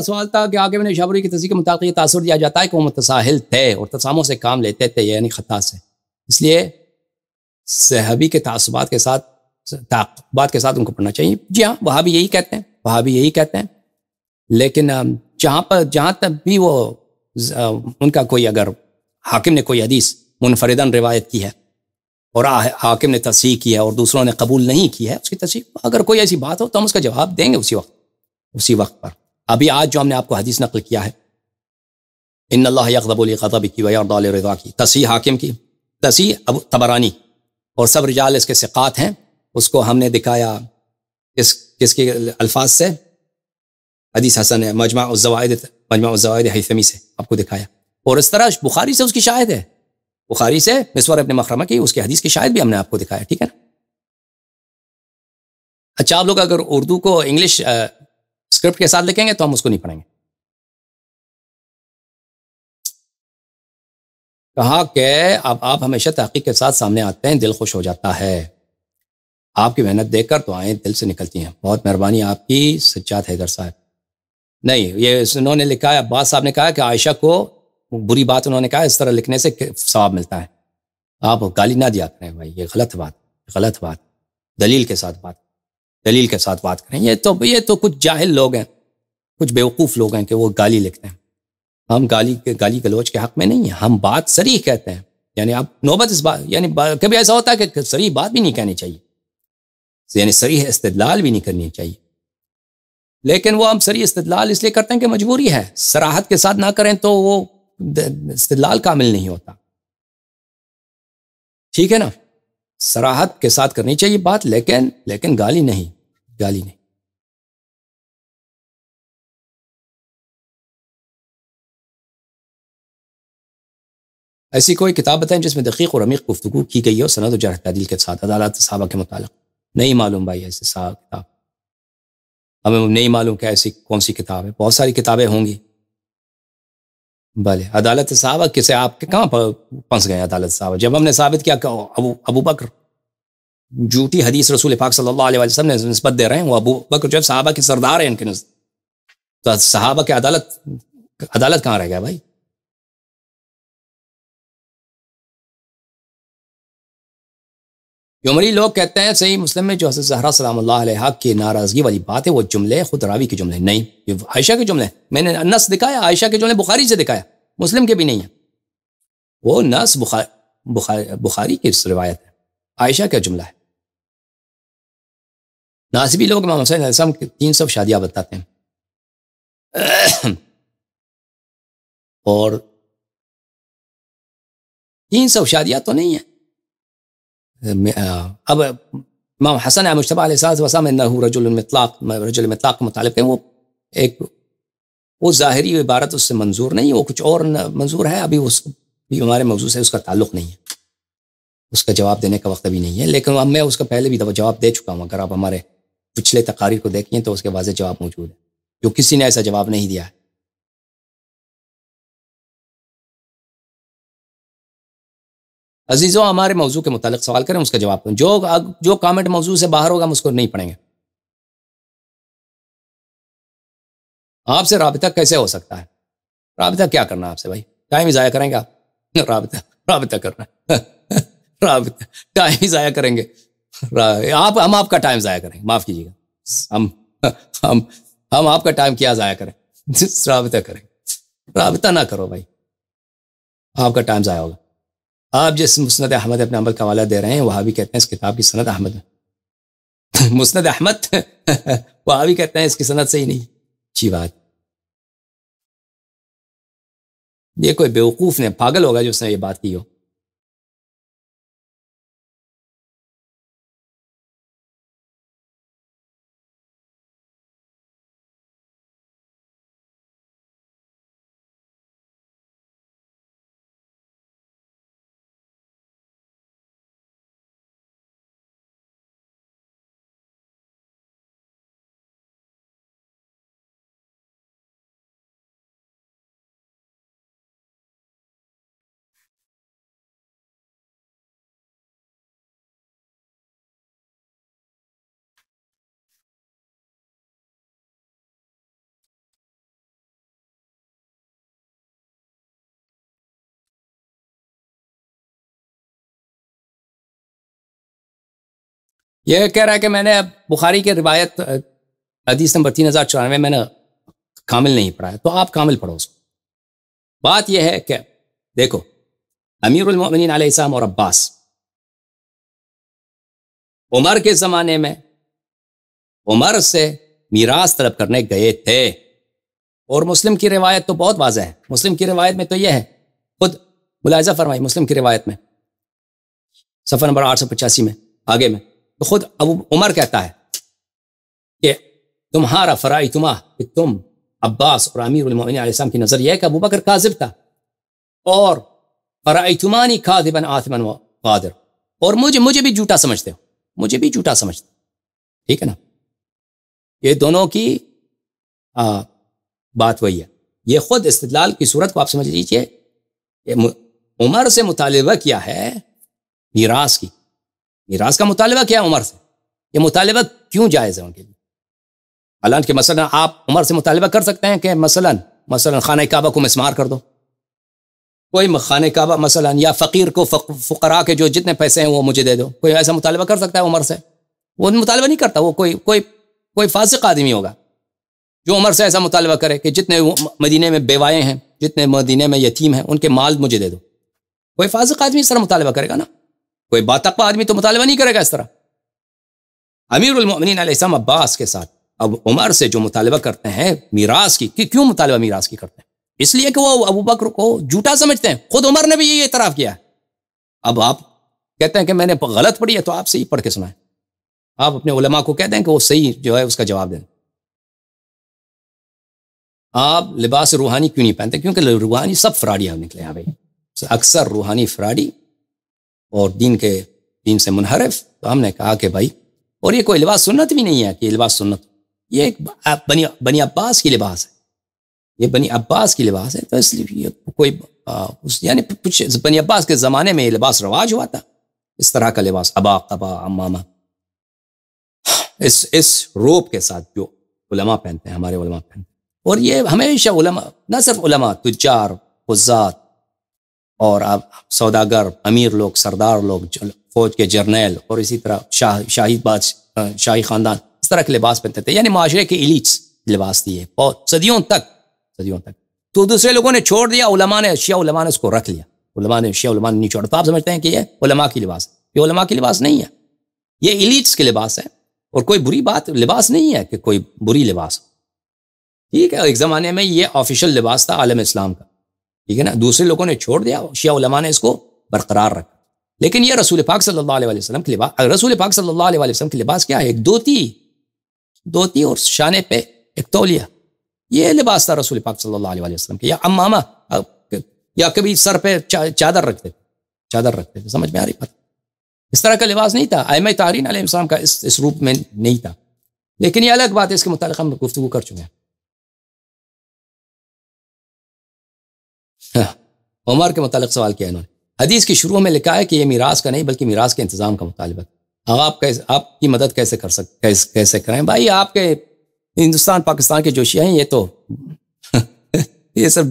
سوال تھا کہ عاقب نشابوری کی تصحیح کے مطابق یہ تاثر دیا جاتا ہے کہ وہ متساہل تھے اور تسامح سے کام لیتے تھے، یعنی خطا سے، اس لیے صحابی کے تعصبات کے ساتھ ان کو پڑھنا چاہیے. جی ہاں، وہاں بھی یہی کہتے ہیں. لیکن جہاں تک بھی وہ ان کا کوئی، اگر حاکم نے کوئی حدیث منفرداً روایت کی ہے اور حاکم نے تصحیح کی ہے اور دوسروں نے قبول نہیں کی ہے اس کی تصحیح، اگر کوئی ایسی بات ہو تو ہم اس کا جواب دیں گے اسی وقت پر. ابھی آج جو ہم نے آپ کو حدیث نقل کیا ہے، ان اللہ یغضب لغضبہ ویرضی لرضا کی، تصحیح حاکم کی، تصحیح ابو طبرانی، اور سب رجال اس کے ثقات ہیں. اس کو ہم نے دکھایا کس کے الفاظ سے؟ حدیث حسن ہے، مجمع الزوائد حیثمی سے آپ کو دکھایا. اور اس طرح بخاری سے اس کی شاہد ہے، بخاری سے مسور ابن مخرمہ کی اس کی حدیث کی شاہد بھی ہم نے آپ کو دکھایا. ٹھیک ہے نا؟ اچھا، آپ لوگ اگر اردو کو انگلش اسکرپٹ کے ساتھ لکھیں گے تو ہم اس کو نہیں پڑھیں گے. کہا کہ اب آپ ہمیشہ تحقیق کے ساتھ سامنے آتے ہیں، دل خوش ہو جاتا ہے. آپ کی محنت دیکھ کر تو آئیں دل سے نکلتی ہیں. بہت مہربانی آپ کی سجاد حیدر صاحب. نہیں، یہ انہوں نے لکھا ہے، عباس صاحب نے کہا کہ عائشہ کو بری بات انہوں نے کہا اس طرح لکھنے سے ثواب ملتا ہے. آپ گالی نہ دیا کریں بھائی، یہ غلط بات. دلیل کے ساتھ بات کریں. یہ تو کچھ جاہل لوگ ہیں، کچھ بیوقوف لوگ ہیں کہ وہ گالی لکھتے ہیں. ہم گالی گلوچ کے حق میں نہیں ہیں، ہم بات صریح کہتے ہیں. یعنی آپ نوبت اس بات، یعنی کبھی ایسا ہوتا ہے کہ صریح بات بھی نہیں کہنی چاہیے، یعنی صریح استدلال بھی نہیں کرنی چاہیے. لیکن وہ ہم صریح استدلال اس لیے کرتے ہیں کہ مجبوری ہے. صراحت کے ساتھ نہ کریں تو وہ استدلال کامل نہیں ہوتا. ٹھیک ہے نا؟ صراحت کے ساتھ کرنی چاہیے بات، لیکن گالی نہیں. ایسی کوئی کتاب بتائیں جس میں دقیق اور عمیق گفتگو کی گئی ہو سند و جرح تعدیل کے ساتھ عدالت صحابہ کے متعلق. نہیں معلوم بھائی ایسی کتاب، ہمیں نہیں معلوم کہ ایسی کون سی کتاب ہے. بہت ساری کتابیں ہوں گی. بھلے عدالت صحابہ کسے آپ کے کہاں پھنس گئے؟ عدالت صحابہ جب ہم نے ثابت کیا کہ ابو بکر جھوٹی حدیث رسول پاک صلی اللہ علیہ وسلم نے نسبت دے رہے ہیں، وہ ابو بکر جو صحابہ کے سردار ہیں ان کے نزد، تو صحابہ کے عدالت کہاں رہ گیا بھائی؟ عمری لوگ کہتے ہیں صحیح مسلم میں جو حضرت زہرا سلام اللہ علیہا کی ناراضگی والی بات ہے وہ جملے خود راوی کے جملے نہیں، یہ عائشہ کے جملے. میں نے نص دکھایا، عائشہ کے جملے بخاری سے دکھایا، مسلم کے بھی نہیں ہیں. وہ نص بخاری کی روایت ہے، عائشہ کا جملہ ہے. ناصبی لوگ امام حسین علیہ السلام کی 300 شادیاں بتاتے ہیں اور 300 شادیاں تو نہیں ہیں. اب امام حسن مجتبی علیہ السلام انہ رجل مطلق مطالب ہے، وہ ظاہری عبارت اس سے منظور نہیں، وہ کچھ اور منظور ہے. ابھی بھی ہمارے موضوع سے اس کا تعلق نہیں ہے، اس کا جواب دینے کا وقت ابھی نہیں ہے. لیکن اب میں اس کا پہلے بھی جواب دے چکا ہوں. اگر آپ ہمارے پچھلے تقاریر کو دیکھیں تو اس کے واضح جواب موجود ہے، جو کسی نے ایسا جواب نہیں دیا ہے. عزیزوں، ہمارے موضوع کے متعلق سوال کریں، اس کا جواب دیں. جو کامنٹ موضوع سے باہر ہوگا ہم اس کو نہیں پڑھیں گے. آپ سے رابطہ کیسے ہو سکتا ہے؟ رابطہ کیا کرنا ہے آپ سے بھائی؟ ٹائم ہی ضائع کریں گے آپ؟ رابطہ کرنا ہے رابطہ ٹائم ہی ضائع کریں گے ہم آپ کا ٹائم ضائع کریں گے. معاف کیجیے گا، ہم آپ کا ٹائم کیا ضائع کریں؟ رابطہ کریں. رابطہ نہ کرو بھائی، آپ کا ٹائم ضائع ہوگا. آپ جس مسند احمد اپنے عمل کا حوالہ دے رہے ہیں وہاں بھی کہتے ہیں اس کتاب کی سند احمد مسند احمد وہاں بھی کہتے ہیں اس کی سند صحیح نہیں. اچھی بات، یہ کوئی بیوقوف نے پاگل ہوگا جو اس نے یہ بات کی ہو. یہ کہہ رہا ہے کہ میں نے بخاری کی روایت حدیث نمبر 3094 میں نے کامل نہیں پڑھا ہے، تو آپ کامل پڑھو اس کو۔ بات یہ ہے کہ دیکھو، امیر المومنین علیہ السلام اور عباس عمر کے زمانے میں عمر سے میراث طلب کرنے گئے تھے، اور مسلم کی روایت تو بہت واضح ہے۔ مسلم کی روایت میں تو یہ ہے، خود ملاحظہ فرمائی مسلم کی روایت میں صفحہ نمبر 885 میں آگے میں، تو خود ابو عمر کہتا ہے کہ تمہارا فرائیتما، کہ تم عباس اور امیر المومنین علیہ السلام کی نظر یہ ہے کہ ابو بکر کاذب تھا، اور فرائیتمانی کاذبا آثما وقادر، اور مجھے بھی جھوٹا سمجھتے ہو، مجھے بھی جھوٹا سمجھتے ہو، ٹھیک ہے نا؟ یہ دونوں کی بات وہی ہے۔ یہ خود استدلال کی صورت کو آپ سمجھ لیجئے، عمر سے مطالبہ کیا ہے میراث کی، میراث کا مطالبہ کیا ہے عمر سے، یہ مطالبہ کیوں جائز ہے ان کے لیے؟ حالانکہ مثلا آپ عمر سے مطالبہ کر سکتے ہیں کہ مثلا خانہ کعبہ کو مسمار کر دو، کوئی خانہ کعبہ مثلا، یا فقیر کو فقراء کے جو جتنے پیسے ہیں وہ مجھے دے دو، کوئی ایسا مطالبہ کر سکتا ہے عمر سے؟ وہ مطالبہ نہیں کرتا، وہ کوئی فاسق آدمی ہوگا جو عمر سے ایسا مطالبہ کرے کہ جتنے مدینے میں بیوائیں ہیں، جتنے مدینے میں یتیم ہیں، ان کے مال مجھے دے دو۔ کوئی فاسق آدمی اس طرح مطالبہ کرے گا نا، کوئی باتقوی آدمی تو مطالبہ نہیں کرے گا اس طرح۔ امیر المومنین علیہ السلام عباس کے ساتھ اب عمر سے جو مطالبہ کرتے ہیں میراث کی، کیوں مطالبہ میراث کی کرتے ہیں؟ اس لیے کہ وہ ابو بکر کو جھوٹا سمجھتے ہیں، خود عمر نے بھی یہ اعتراف کیا ہے۔ اب آپ کہتے ہیں کہ میں نے غلط پڑھی ہے، تو آپ صحیح پڑھ کے سنائیں، آپ اپنے علماء کو کہہ دیں کہ وہ صحیح جو ہے اس کا جواب دیں۔ آپ لباس روحانی کیوں نہیں پہنتے؟ کیونکہ روحانی سب فراڈی ہیں نکلے ہیں بھائی، اکثر روحانی فراڈی اور دین سے منحرف۔ تو ہم نے کہا کہ بھائی، اور یہ کوئی لباس سنت بھی نہیں ہے کہ یہ لباس سنت، یہ ایک بنی عباس کی لباس ہے، یہ بنی عباس کی لباس ہے، تو اس لیے کوئی یعنی بنی عباس کے زمانے میں یہ لباس رواج ہوا تھا، اس طرح کا لباس، ابا قبا عمامہ، اس روب کے ساتھ جو علماء پہنتے ہیں، ہمارے علماء پہنتے ہیں۔ اور یہ ہمیشہ علماء، نہ صرف علماء، تجار، قضات اور سوداگر، امیر لوگ، سردار لوگ، فوج کے جرنیل، اور اسی طرح شاہی خاندان اس طرح کے لباس پہنتے تھے، یعنی معاشرے کے ایلیٹس لباس دیے بہت صدیوں تک۔ تو دوسرے لوگوں نے چھوڑ دیا، شیعہ علماء نے اس کو رکھ لیا، شیعہ علماء نے نہیں چھوڑا۔ تو آپ سمجھتے ہیں کہ یہ علماء کی لباس ہے، یہ علماء کی لباس نہیں ہے، یہ ایلیٹس کے لباس ہے، اور کوئی بری بات لباس نہیں ہے کہ کوئی بری لباس، ٹھیک ہے؟ ایک زمانے میں یہ آفیشیل لباس تھا عالم اسلام کا، ٹھیک ہے نا؟ دوسرے لوگوں نے چھوڑ دیا، شیعہ علماء نے اس کو برقرار رکھا۔ لیکن یہ رسول پاک صلی اللہ علیہ وسلم کے لباس، رسول پاک صلی اللہ علیہ وسلم کے لباس کیا ہے؟ ایک دھوتی اور شانے پہ ایک تولیہ، یہ لباس تھا رسول پاک صلی اللہ علیہ وسلم کے، یا عمامہ، یا کبھی سر پہ چادر رکھتے تھے، سمجھ میں آ رہی بات؟ اس طرح کا لباس نہیں تھا، ائمہ طاہرین علیہ السلام کا اس روپ میں نہیں تھا۔ لیکن یہ الگ بات ہے، اس کے متعلق ہم گفتگو کر چکے ہیں۔ عمر کے متعلق سوال کیا انہوں نے، حدیث کی شروع میں لکھا ہے کہ یہ میراث کا نہیں بلکہ میراث کے انتظام کا مطالبہ ہے۔ آپ کی مدد کیسے کریں بھائی؟ آپ کے ہندوستان پاکستان کے جو شیعہ ہیں، یہ تو یہ صرف